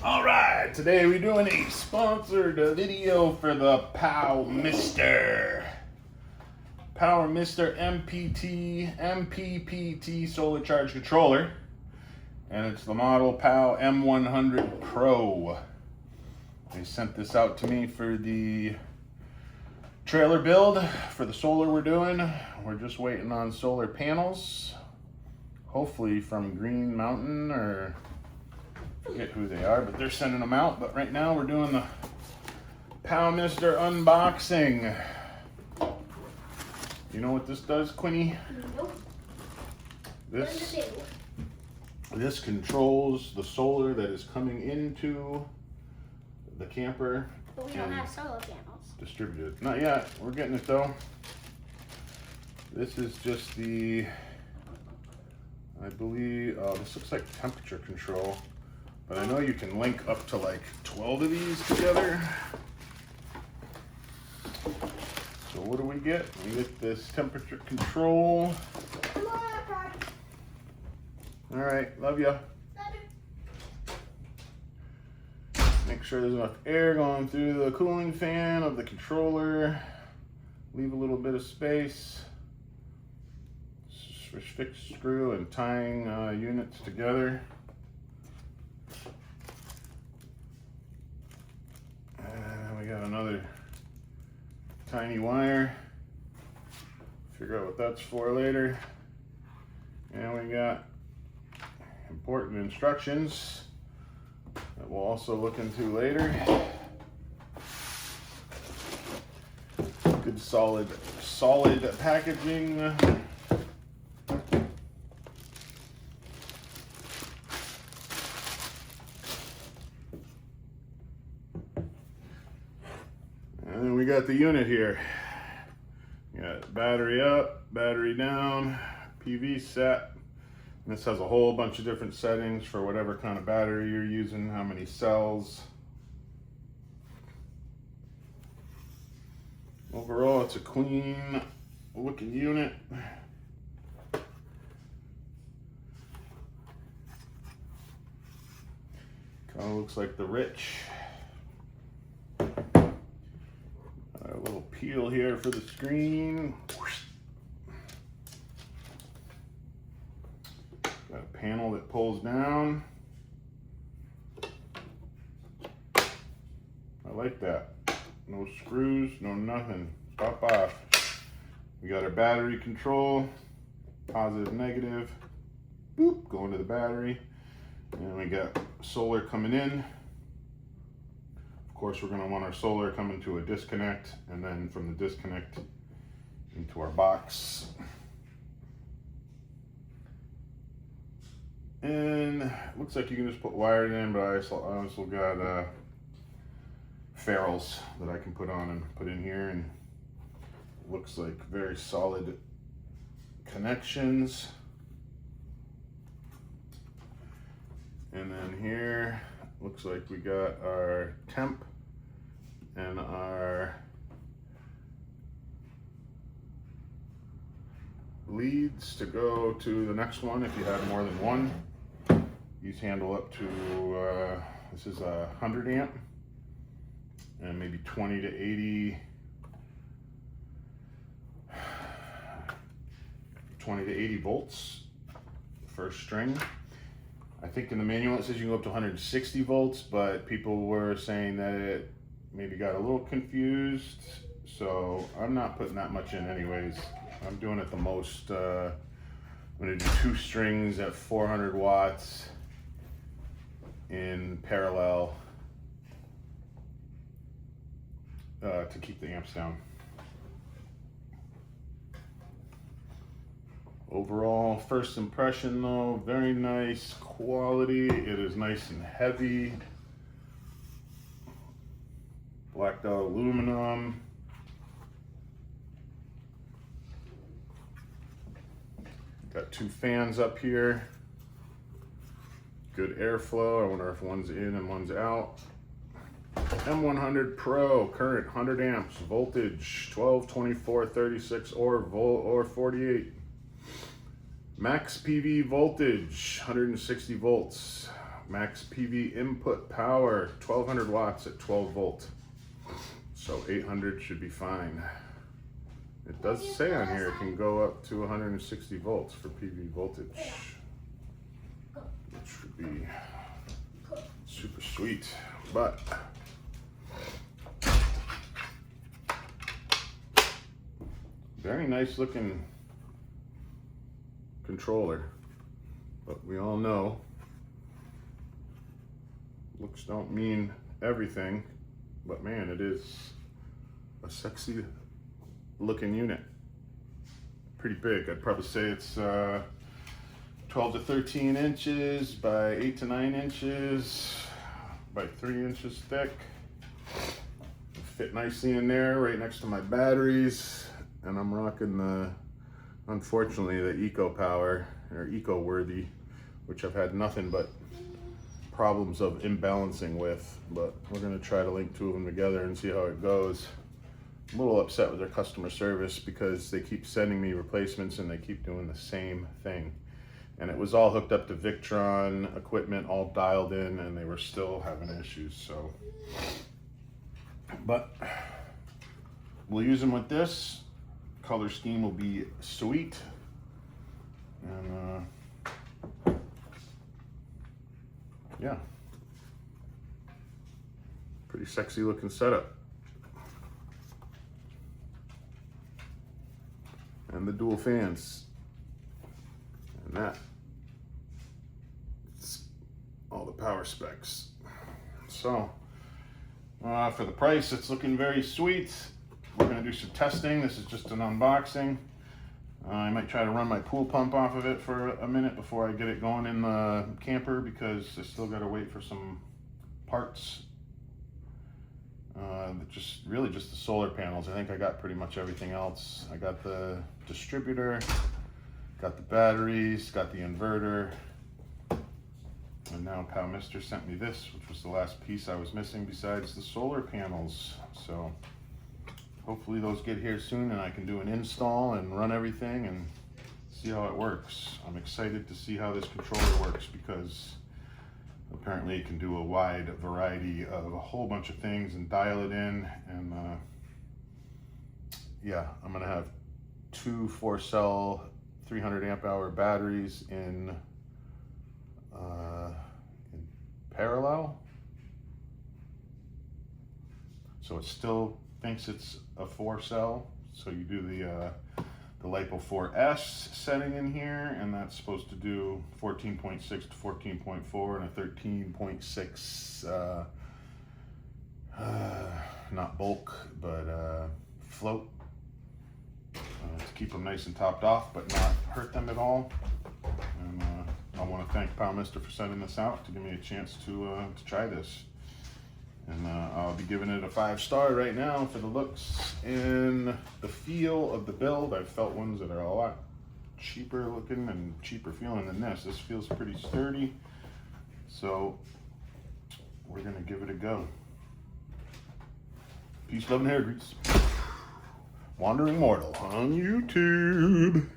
All right, today we're doing a sponsored video for the PowMR MPPT solar charge controller, and it's the model m100-pro. They sent this out to me for the trailer build for the solar we're doing. We're just waiting on solar panels, hopefully from Green Mountain, or forget who they are, but they're sending them out. But right now we're doing the PowMR unboxing. You know what this does, Quinny? Nope. This controls the solar that is coming into the camper. But we don't have solar panels. Distributed. Not yet. We're getting it though. This is just the, I believe, this looks like temperature control. But I know you can link up to like 12 of these together. So what do we get? We get this temperature control. All right, love ya. Make sure there's enough air going through the cooling fan of the controller. Leave a little bit of space. Fix screw and tying units together. And we got another tiny wire. Figure out what that's for later. And we got important instructions that we'll also look into later. Good solid packaging. And then we got the unit here. We got battery up, battery down, PV set. And this has a whole bunch of different settings for whatever kind of battery you're using, how many cells. Overall, it's a clean looking unit. Kind of looks like the Rich. A little peel here for the screen. Got a panel that pulls down. I like that. No screws, no nothing. Pop off. We got our battery control. Positive, negative. Boop, going to the battery. And we got solar coming in. Of course, we're going to want our solar coming to a disconnect, and then from the disconnect into our box. And it looks like you can just put wire in, but I also got ferrules that I can put on and put in here, and it looks like very solid connections. And then here looks like we got our temp and our leads to go to the next one if you have more than one. These handle up to, this is a 100 amp and maybe 20 to 80, 20 to 80 volts, first string. I think in the manual it says you can go up to 160 volts, but people were saying that it maybe got a little confused. So I'm not putting that much in anyways. I'm doing it the most, I'm gonna do 2 strings at 400 watts in parallel to keep the amps down. Overall, first impression though, very nice quality. It is nice and heavy. Blacked out aluminum. Got 2 fans up here. Good airflow. I wonder if one's in and one's out. M100-pro, current 100 amps, voltage 12, 24, 36, or 48. Max PV voltage 160 volts. max PV input power, 1200 watts at 12 volt. So 800 should be fine. It does say on here it can go up to 160 volts for PV voltage, which would be super sweet. But very nice looking controller, but we all know looks don't mean everything. But man, it is a sexy looking unit. Pretty big. I'd probably say it's 12 to 13 inches by 8 to 9 inches by 3 inches thick. Fit nicely in there right next to my batteries. And I'm rocking the, unfortunately, the Eco Power or Eco Worthy, which I've had nothing but problems of imbalancing with, but we're going to try to link two of them together and see how it goes. I'm a little upset with their customer service because they keep sending me replacements and they keep doing the same thing. And it was all hooked up to Victron equipment, all dialed in, and they were still having issues. So, but we'll use them with this. Color scheme will be sweet. And yeah, pretty sexy looking setup. And the dual fans, and that's all the power specs. So for the price, it's looking very sweet. We're going to do some testing. This is just an unboxing. I might try to run my pool pump off of it for a minute before I get it going in the camper, because I still got to wait for some parts. Really just the solar panels. I think I got pretty much everything else. I got the distributor, got the batteries, got the inverter, and now PowMR sent me this, which was the last piece I was missing besides the solar panels. So hopefully those get here soon and I can do an install and run everything and see how it works. I'm excited to see how this controller works, because apparently it can do a wide variety of a whole bunch of things and dial it in. And yeah, I'm gonna have two 4-cell 300 amp hour batteries in parallel. So it still thinks it's a 4-cell. So you do the LiPo 4S setting in here, and that's supposed to do 14.6 to 14.4 and a 13.6 not bulk but float, to keep them nice and topped off but not hurt them at all. And I want to thank PowMR for sending this out to give me a chance to try this. And I'll be giving it a 5-star right now for the looks and the feel of the build. I've felt ones that are a lot cheaper looking and cheaper feeling than this. This feels pretty sturdy. So we're gonna give it a go. Peace, love, and hair grease. Wandering Mortal on YouTube.